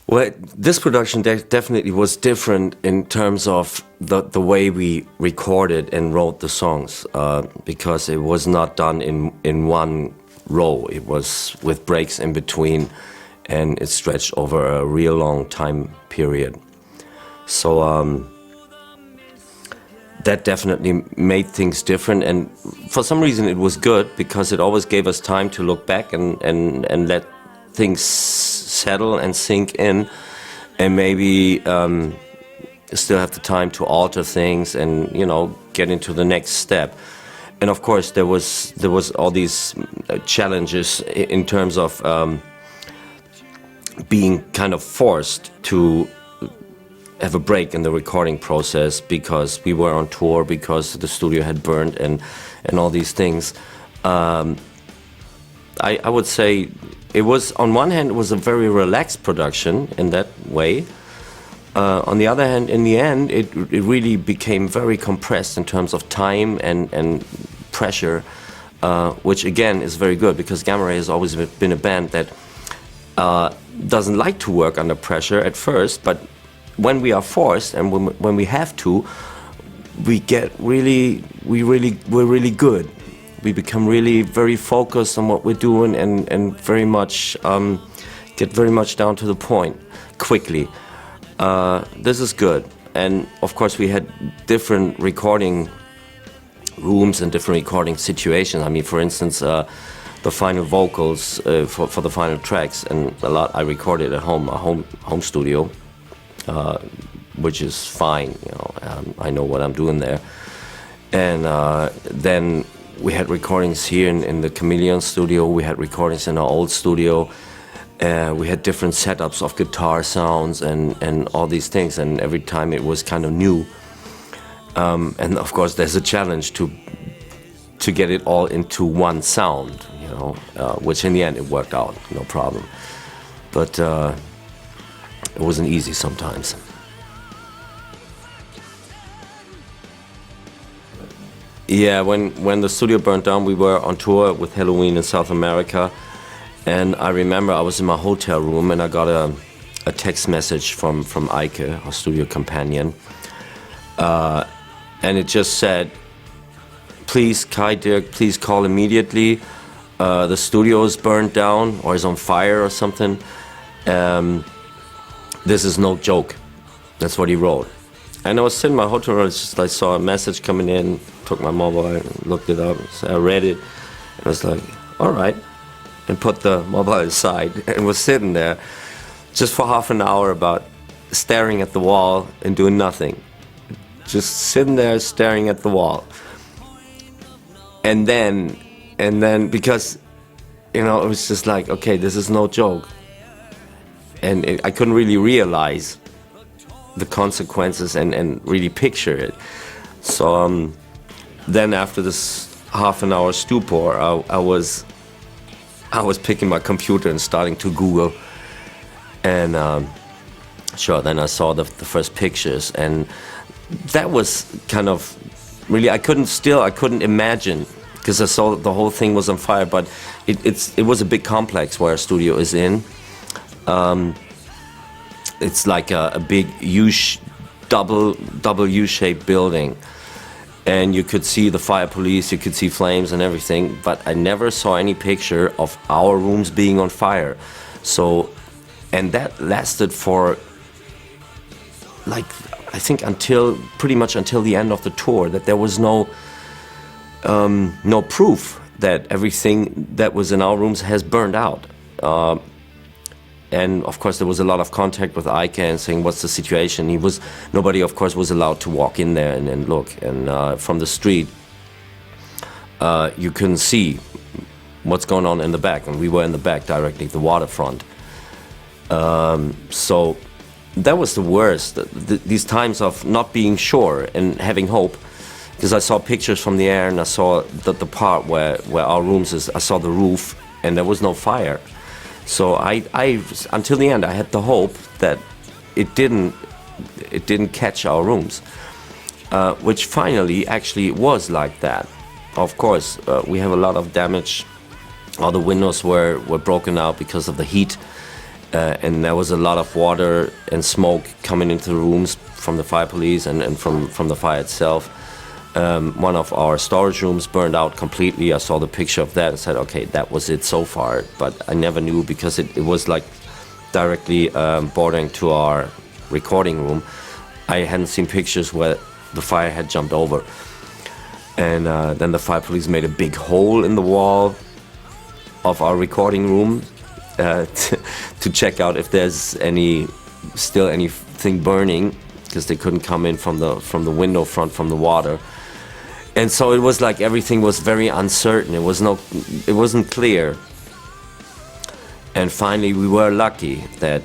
Well, this production definitely was different in terms of the way we recorded and wrote the songs, because it was not done in one row. It was with breaks in between, and it stretched over a real long time period. So that definitely made things different, and for some reason it was good, because it always gave us time to look back and let things settle and sink in, and maybe still have the time to alter things and, you know, get into the next step. And of course there was all these challenges in terms of being kind of forced to have a break in the recording process, because we were on tour, because the studio had burned, and all these things. I would say it was, on one hand, it was a very relaxed production in that way. On the other hand, in the end, it really became very compressed in terms of time and pressure, which again is very good, because Gammaray has always been a band that doesn't like to work under pressure at first, but when we are forced and when we have to, we're really good. We become really very focused on what we're doing, and very much get very much down to the point quickly. This is good. And of course we had different recording rooms and different recording situations. I mean, for instance, the final vocals for the final tracks, and a lot I recorded at home, a home studio, which is fine. You know, I know what I'm doing there. And then we had recordings here in the Chameleon studio. We had recordings in our old studio. We had different setups of guitar sounds and all these things, and every time it was kind of new. And of course there's a challenge to get it all into one sound, you know, which in the end it worked out, no problem. But it wasn't easy sometimes. Yeah, when the studio burned down, we were on tour with Helloween in South America, and I remember I was in my hotel room and I got a text message from Eike, our studio companion, and it just said, "Please, Kai, Dirk, please call immediately. The studio is burned down or is on fire or something. This is no joke." That's what he wrote. And I was sitting in my hotel room, I saw a message coming in, took my mobile, looked it up, so I read it, and I was like, all right, and put the mobile aside, and was sitting there just for half an hour about staring at the wall and doing nothing. Just sitting there staring at the wall. And then, because, you know, it was just like, okay, this is no joke. And I couldn't really realize the consequences and really picture it. So then after this half an hour stupor, I was picking my computer and starting to Google, and sure, then I saw the first pictures, and that was kind of really, I couldn't imagine, because I saw the whole thing was on fire, but it was a big complex where our studio is in. It's like a big double U-shaped building, and you could see the fire police, you could see flames and everything, but I never saw any picture of our rooms being on fire. So, and that lasted for, like, I think pretty much until the end of the tour, that there was no proof that everything that was in our rooms has burned out. And of course there was a lot of contact with Eike and saying, what's the situation? Nobody of course was allowed to walk in there and look. And from the street, you couldn't see what's going on in the back. And we were in the back directly, the waterfront. So that was the worst, these times of not being sure and having hope. Because I saw pictures from the air, and I saw the part where our rooms is, I saw the roof, and there was no fire. So I until the end, I had the hope that it didn't catch our rooms, which finally actually was like that. Of course, we have a lot of damage. All the windows were broken out because of the heat, and there was a lot of water and smoke coming into the rooms from the fire police and from the fire itself. One of our storage rooms burned out completely. I saw the picture of that and said, okay, that was it so far. But I never knew, because it was like directly bordering to our recording room. I hadn't seen pictures where the fire had jumped over. And then the fire police made a big hole in the wall of our recording room to check out if there's still anything burning, because they couldn't come in from the window front from the water. And so it was like everything was very uncertain. It wasn't clear. And finally, we were lucky that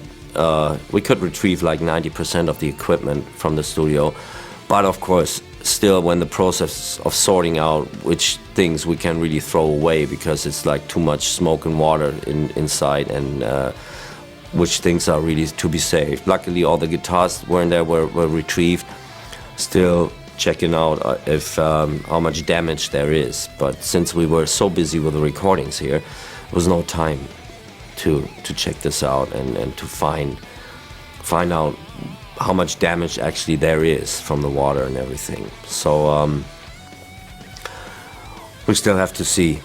we could retrieve like 90% of the equipment from the studio. But of course, still, when the process of sorting out which things we can really throw away, because it's like too much smoke and water inside, and which things are really to be saved. Luckily, all the guitars were retrieved. Still checking out if how much damage there is. But since we were so busy with the recordings here, there was no time to check this out and to find out how much damage actually there is from the water and everything. So we still have to see